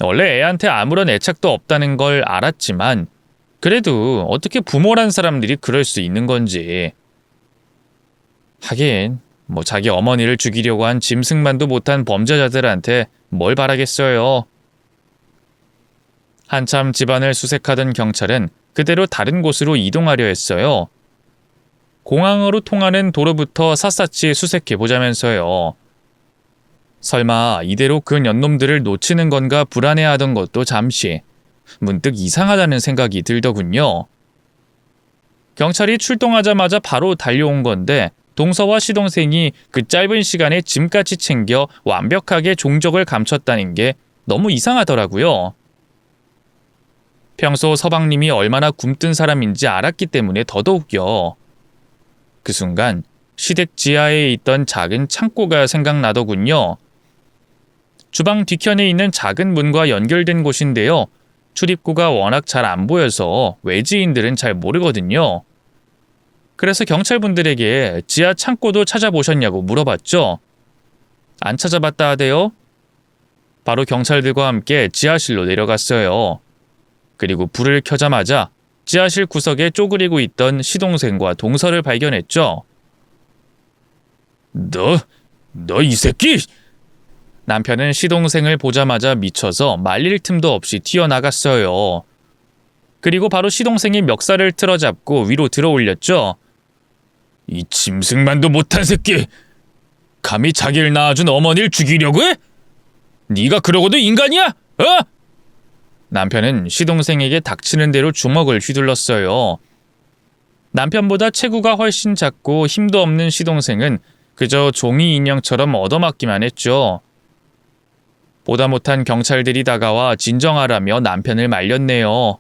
원래 애한테 아무런 애착도 없다는 걸 알았지만 그래도 어떻게 부모란 사람들이 그럴 수 있는 건지. 하긴 자기 어머니를 죽이려고 한 짐승만도 못한 범죄자들한테 뭘 바라겠어요. 한참 집안을 수색하던 경찰은 그대로 다른 곳으로 이동하려 했어요. 공항으로 통하는 도로부터 샅샅이 수색해보자면서요. 설마 이대로 그 년놈들을 놓치는 건가 불안해하던 것도 잠시 문득 이상하다는 생각이 들더군요. 경찰이 출동하자마자 바로 달려온 건데 동서와 시동생이 그 짧은 시간에 짐까지 챙겨 완벽하게 종적을 감췄다는 게 너무 이상하더라고요. 평소 서방님이 얼마나 굼뜬 사람인지 알았기 때문에 더더욱요. 그 순간 시댁 지하에 있던 작은 창고가 생각나더군요. 주방 뒤편에 있는 작은 문과 연결된 곳인데요. 출입구가 워낙 잘 안 보여서 외지인들은 잘 모르거든요. 그래서 경찰분들에게 지하 창고도 찾아보셨냐고 물어봤죠. 안 찾아봤다 하대요. 바로 경찰들과 함께 지하실로 내려갔어요. 그리고 불을 켜자마자 지하실 구석에 쪼그리고 있던 시동생과 동서를 발견했죠. 너 이 새끼! 남편은 시동생을 보자마자 미쳐서 말릴 틈도 없이 튀어나갔어요. 그리고 바로 시동생이 멱살을 틀어잡고 위로 들어올렸죠. 이 짐승만도 못한 새끼! 감히 자기를 낳아준 어머니를 죽이려고 해? 네가 그러고도 인간이야? 어? 남편은 시동생에게 닥치는 대로 주먹을 휘둘렀어요. 남편보다 체구가 훨씬 작고 힘도 없는 시동생은 그저 종이 인형처럼 얻어맞기만 했죠. 보다 못한 경찰들이 다가와 진정하라며 남편을 말렸네요.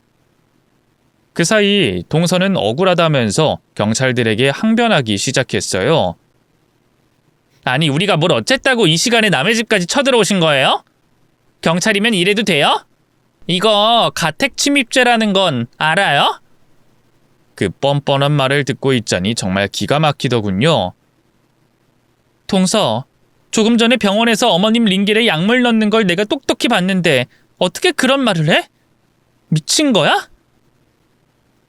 그 사이 동서는 억울하다면서 경찰들에게 항변하기 시작했어요. 아니 우리가 뭘 어쨌다고 이 시간에 남의 집까지 쳐들어오신 거예요? 경찰이면 이래도 돼요? 이거 가택 침입죄라는 건 알아요? 그 뻔뻔한 말을 듣고 있자니 정말 기가 막히더군요. 동서, 조금 전에 병원에서 어머님 링겔에 약물 넣는 걸 내가 똑똑히 봤는데 어떻게 그런 말을 해? 미친 거야?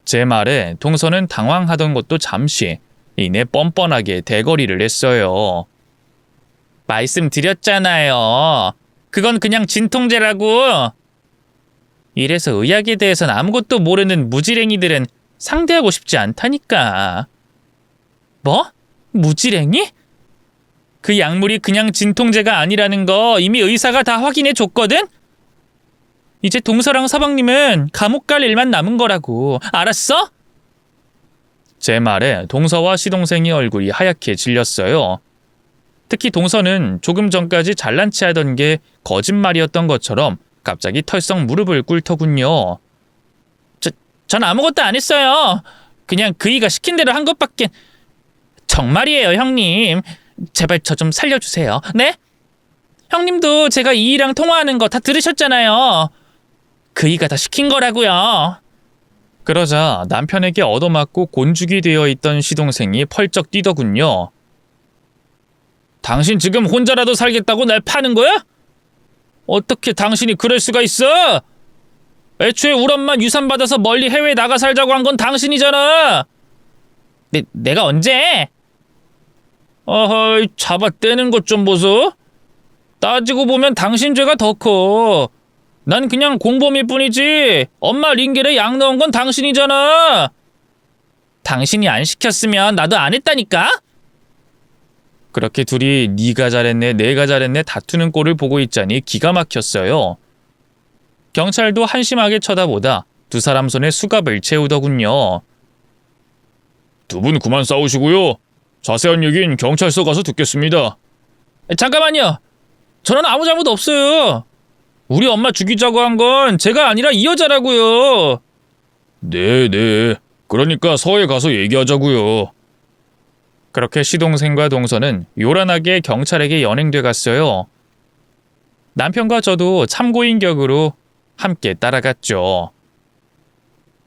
제 말에 동서는 당황하던 것도 잠시 이내 뻔뻔하게 대거리를 했어요. 말씀드렸잖아요. 그건 그냥 진통제라고. 이래서 의학에 대해선 아무것도 모르는 무지랭이들은 상대하고 싶지 않다니까. 뭐? 무지랭이? 그 약물이 그냥 진통제가 아니라는 거 이미 의사가 다 확인해 줬거든? 이제 동서랑 서방님은 감옥 갈 일만 남은 거라고. 알았어? 제 말에 동서와 시동생의 얼굴이 하얗게 질렸어요. 특히 동서는 조금 전까지 잘난 체 하던 게 거짓말이었던 것처럼 갑자기 털썩 무릎을 꿇더군요. 전 아무것도 안 했어요. 그냥 그이가 시킨 대로 한 것밖에. 정말이에요, 형님. 제발 저 좀 살려주세요. 네? 형님도 제가 이이랑 통화하는 거 다 들으셨잖아요. 그이가 다 시킨 거라고요. 그러자 남편에게 얻어맞고 곤죽이 되어 있던 시동생이 펄쩍 뛰더군요. 당신 지금 혼자라도 살겠다고 날 파는 거야? 어떻게 당신이 그럴 수가 있어? 애초에 우리 엄마 유산 받아서 멀리 해외에 나가 살자고 한 건 당신이잖아. 내가 언제? 어허이, 잡아떼는 것 좀 보소. 따지고 보면 당신 죄가 더 커. 난 그냥 공범일 뿐이지. 엄마 링겔에 약 넣은 건 당신이잖아. 당신이 안 시켰으면 나도 안 했다니까? 그렇게 둘이 네가 잘했네 내가 잘했네 다투는 꼴을 보고 있자니 기가 막혔어요. 경찰도 한심하게 쳐다보다 두 사람 손에 수갑을 채우더군요. 두 분 그만 싸우시고요. 자세한 얘긴 경찰서 가서 듣겠습니다. 잠깐만요. 저는 아무 잘못 없어요. 우리 엄마 죽이자고 한 건 제가 아니라 이 여자라고요. 네. 그러니까 서에 가서 얘기하자고요. 그렇게 시동생과 동서는 요란하게 경찰에게 연행돼 갔어요. 남편과 저도 참고인 격으로 함께 따라갔죠.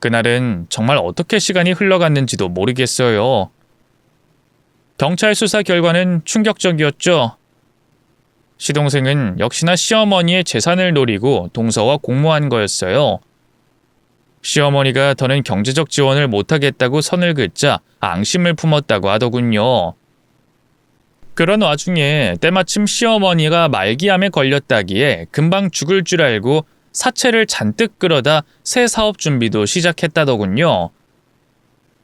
그날은 정말 어떻게 시간이 흘러갔는지도 모르겠어요. 경찰 수사 결과는 충격적이었죠. 시동생은 역시나 시어머니의 재산을 노리고 동서와 공모한 거였어요. 시어머니가 더는 경제적 지원을 못하겠다고 선을 긋자 앙심을 품었다고 하더군요. 그런 와중에 때마침 시어머니가 말기암에 걸렸다기에 금방 죽을 줄 알고 사채를 잔뜩 끌어다 새 사업 준비도 시작했다더군요.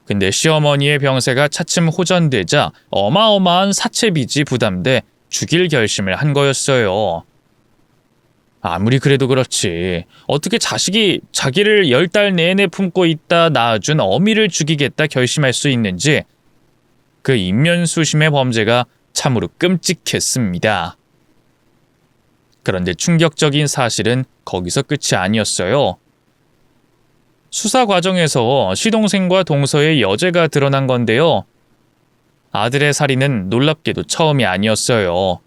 근데 시어머니의 병세가 차츰 호전되자 어마어마한 사채 빚이 부담돼 죽일 결심을 한 거였어요. 아무리 그래도 그렇지 어떻게 자식이 자기를 10달 내내 품고 있다 낳아준 어미를 죽이겠다 결심할 수 있는지 그 인면수심의 범죄가 참으로 끔찍했습니다. 그런데 충격적인 사실은 거기서 끝이 아니었어요. 수사 과정에서 시동생과 동서의 여죄가 드러난 건데요. 아들의 살인은 놀랍게도 처음이 아니었어요.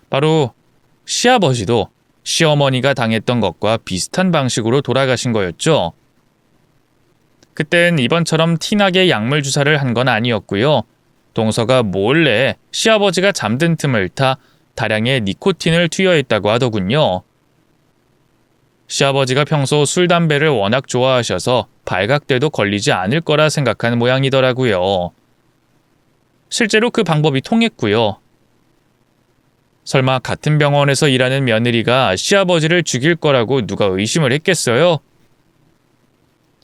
바로 시아버지도 시어머니가 당했던 것과 비슷한 방식으로 돌아가신 거였죠. 그땐 이번처럼 티나게 약물 주사를 한 건 아니었고요. 동서가 몰래 시아버지가 잠든 틈을 타 다량의 니코틴을 투여했다고 하더군요. 시아버지가 평소 술, 담배를 워낙 좋아하셔서 발각돼도 걸리지 않을 거라 생각한 모양이더라고요. 실제로 그 방법이 통했고요. 설마 같은 병원에서 일하는 며느리가 시아버지를 죽일 거라고 누가 의심을 했겠어요?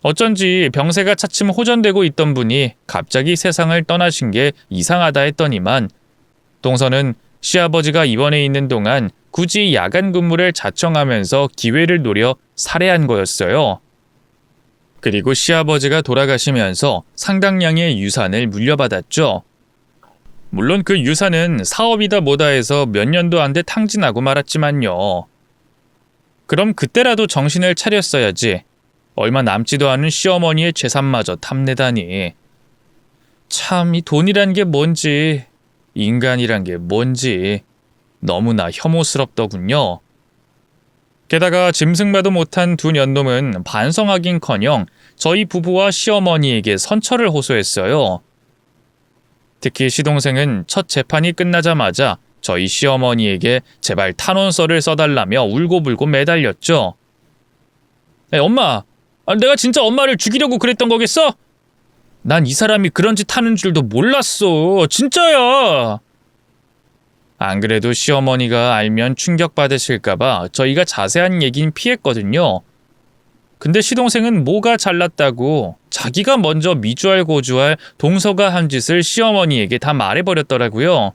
어쩐지 병세가 차츰 호전되고 있던 분이 갑자기 세상을 떠나신 게 이상하다 했더니만 동서는 시아버지가 입원해 있는 동안 굳이 야간 근무를 자청하면서 기회를 노려 살해한 거였어요. 그리고 시아버지가 돌아가시면서 상당량의 유산을 물려받았죠. 물론 그 유산은 사업이다 뭐다 해서 몇 년도 안 돼 탕진하고 말았지만요. 그럼 그때라도 정신을 차렸어야지. 얼마 남지도 않은 시어머니의 재산마저 탐내다니. 참 이 돈이란 게 뭔지 인간이란 게 뭔지 너무나 혐오스럽더군요. 게다가 짐승마도 못한 두 년놈은 반성하긴커녕 저희 부부와 시어머니에게 선처를 호소했어요. 특히 시동생은 첫 재판이 끝나자마자 저희 시어머니에게 제발 탄원서를 써달라며 울고불고 매달렸죠. 엄마, 내가 진짜 엄마를 죽이려고 그랬던 거겠어? 난 이 사람이 그런 짓 하는 줄도 몰랐어. 진짜야. 안 그래도 시어머니가 알면 충격받으실까봐 저희가 자세한 얘긴 피했거든요. 근데 시동생은 뭐가 잘났다고 자기가 먼저 미주알 고주알 동서가 한 짓을 시어머니에게 다 말해버렸더라고요.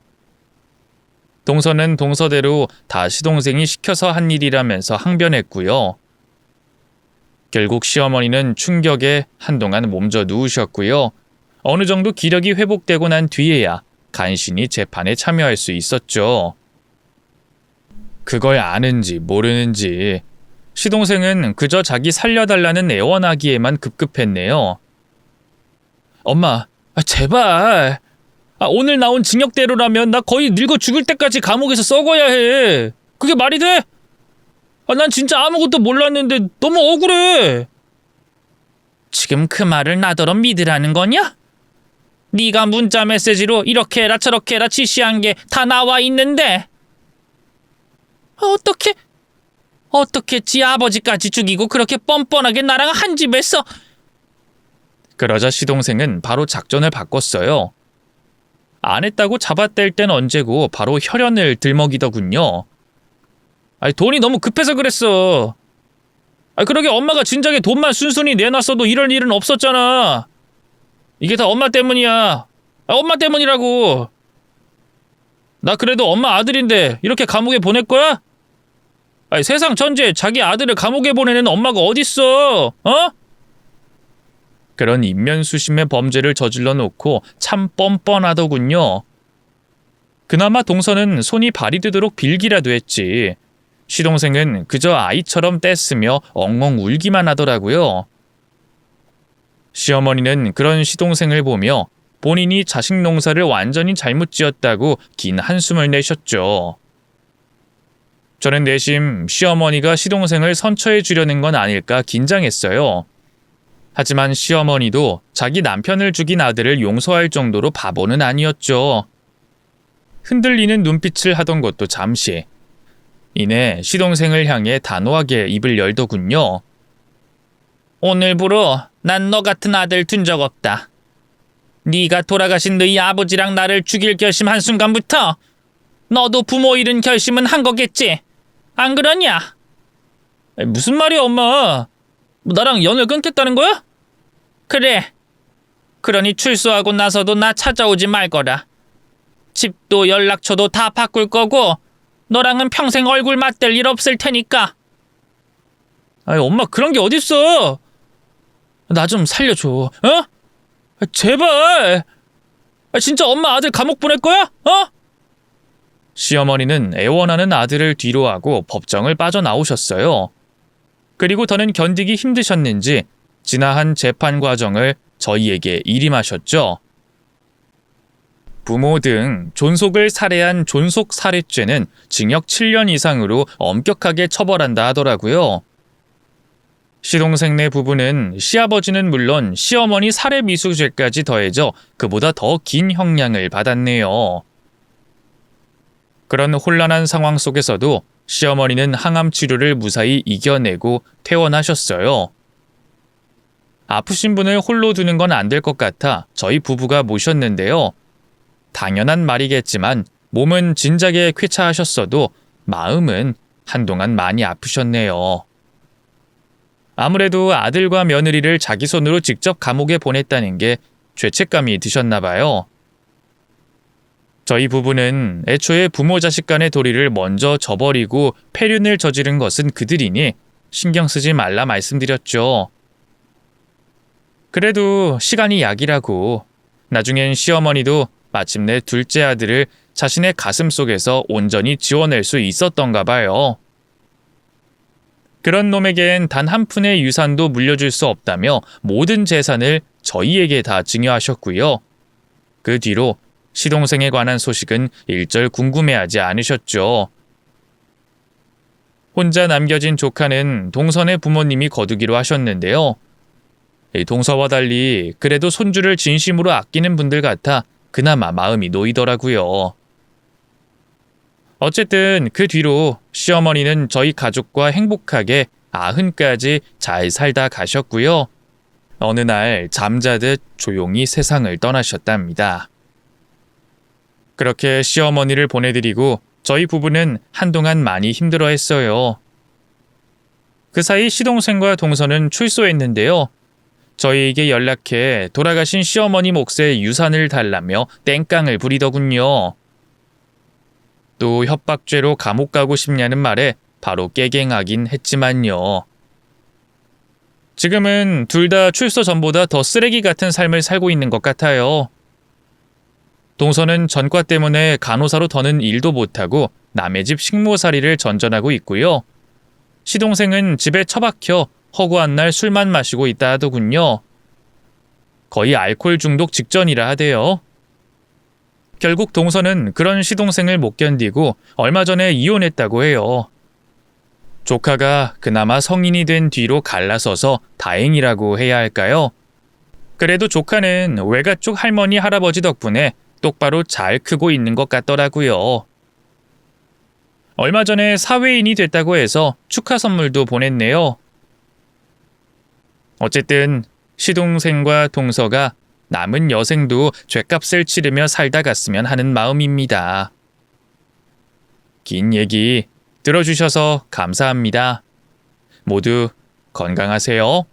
동서는 동서대로 다 시동생이 시켜서 한 일이라면서 항변했고요. 결국 시어머니는 충격에 한동안 몸져 누우셨고요. 어느 정도 기력이 회복되고 난 뒤에야 간신히 재판에 참여할 수 있었죠. 그걸 아는지 모르는지 시동생은 그저 자기 살려달라는 애원하기에만 급급했네요. 엄마, 제발. 오늘 나온 징역대로라면 나 거의 늙어 죽을 때까지 감옥에서 썩어야 해. 그게 말이 돼? 난 진짜 아무것도 몰랐는데 너무 억울해. 지금 그 말을 나더러 믿으라는 거냐? 네가 문자 메시지로 이렇게 해라 저렇게 해라 지시한 게 다 나와 있는데 어떻게 지 아버지까지 죽이고 그렇게 뻔뻔하게 나랑 한 집에서. 그러자 시동생은 바로 작전을 바꿨어요. 안 했다고 잡아뗄 땐 언제고 바로 혈연을 들먹이더군요. 아니, 돈이 너무 급해서 그랬어. 그러게 엄마가 진작에 돈만 순순히 내놨어도 이런 일은 없었잖아. 이게 다 엄마 때문이야. 엄마 때문이라고. 나 그래도 엄마 아들인데 이렇게 감옥에 보낼 거야? 세상 천지에 자기 아들을 감옥에 보내는 엄마가 어딨어? 어? 그런 인면수심의 범죄를 저질러 놓고 참 뻔뻔하더군요. 그나마 동서는 손이 발이 되도록 빌기라도 했지. 시동생은 그저 아이처럼 떼쓰며 엉엉 울기만 하더라고요. 시어머니는 그런 시동생을 보며 본인이 자식 농사를 완전히 잘못 지었다고 긴 한숨을 내셨죠. 저는 내심 시어머니가 시동생을 선처해 주려는 건 아닐까 긴장했어요. 하지만 시어머니도 자기 남편을 죽인 아들을 용서할 정도로 바보는 아니었죠. 흔들리는 눈빛을 하던 것도 잠시. 이내 시동생을 향해 단호하게 입을 열더군요. 오늘부로 난 너 같은 아들 둔 적 없다. 네가 돌아가신 너희 아버지랑 나를 죽일 결심한 순간부터 너도 부모 잃은 결심은 한 거겠지. 안 그러냐? 무슨 말이야, 엄마? 나랑 연을 끊겠다는 거야? 그래. 그러니 출소하고 나서도 나 찾아오지 말 거라. 집도 연락처도 다 바꿀 거고 너랑은 평생 얼굴 맞댈 일 없을 테니까. 엄마 그런 게 어딨어? 나 좀 살려줘. 어? 제발. 진짜 엄마 아들 감옥 보낼 거야? 어? 시어머니는 애원하는 아들을 뒤로하고 법정을 빠져나오셨어요. 그리고 더는 견디기 힘드셨는지 지나한 재판 과정을 저희에게 일임하셨죠. 부모 등 존속을 살해한 존속살해죄는 징역 7년 이상으로 엄격하게 처벌한다 하더라고요. 시동생네 부부는 시아버지는 물론 시어머니 살해미수죄까지 더해져 그보다 더 긴 형량을 받았네요. 그런 혼란한 상황 속에서도 시어머니는 항암 치료를 무사히 이겨내고 퇴원하셨어요. 아프신 분을 홀로 두는 건 안 될 것 같아 저희 부부가 모셨는데요. 당연한 말이겠지만 몸은 진작에 쾌차하셨어도 마음은 한동안 많이 아프셨네요. 아무래도 아들과 며느리를 자기 손으로 직접 감옥에 보냈다는 게 죄책감이 드셨나 봐요. 저희 부부는 애초에 부모 자식 간의 도리를 먼저 저버리고 폐륜을 저지른 것은 그들이니 신경 쓰지 말라 말씀드렸죠. 그래도 시간이 약이라고 나중엔 시어머니도 마침내 둘째 아들을 자신의 가슴 속에서 온전히 지워낼 수 있었던가 봐요. 그런 놈에겐 단 한 푼의 유산도 물려줄 수 없다며 모든 재산을 저희에게 다 증여하셨고요. 그 뒤로 시동생에 관한 소식은 일절 궁금해하지 않으셨죠. 혼자 남겨진 조카는 동선의 부모님이 거두기로 하셨는데요. 동서와 달리 그래도 손주를 진심으로 아끼는 분들 같아 그나마 마음이 놓이더라고요. 어쨌든 그 뒤로 시어머니는 저희 가족과 행복하게 90까지 잘 살다 가셨고요. 어느 날 잠자듯 조용히 세상을 떠나셨답니다. 그렇게 시어머니를 보내드리고 저희 부부는 한동안 많이 힘들어했어요. 그 사이 시동생과 동서는 출소했는데요. 저희에게 연락해 돌아가신 시어머니 몫의 유산을 달라며 땡깡을 부리더군요. 또 협박죄로 감옥 가고 싶냐는 말에 바로 깨갱하긴 했지만요. 지금은 둘 다 출소 전보다 더 쓰레기 같은 삶을 살고 있는 것 같아요. 동서는 전과 때문에 간호사로 더는 일도 못하고 남의 집 식모살이를 전전하고 있고요. 시동생은 집에 처박혀 허구한 날 술만 마시고 있다 하더군요. 거의 알코올 중독 직전이라 하대요. 결국 동서는 그런 시동생을 못 견디고 얼마 전에 이혼했다고 해요. 조카가 그나마 성인이 된 뒤로 갈라서서 다행이라고 해야 할까요? 그래도 조카는 외가 쪽 할머니 할아버지 덕분에 똑바로 잘 크고 있는 것 같더라고요. 얼마 전에 사회인이 됐다고 해서 축하 선물도 보냈네요. 어쨌든 시동생과 동서가 남은 여생도 죗값을 치르며 살다 갔으면 하는 마음입니다. 긴 얘기 들어주셔서 감사합니다. 모두 건강하세요.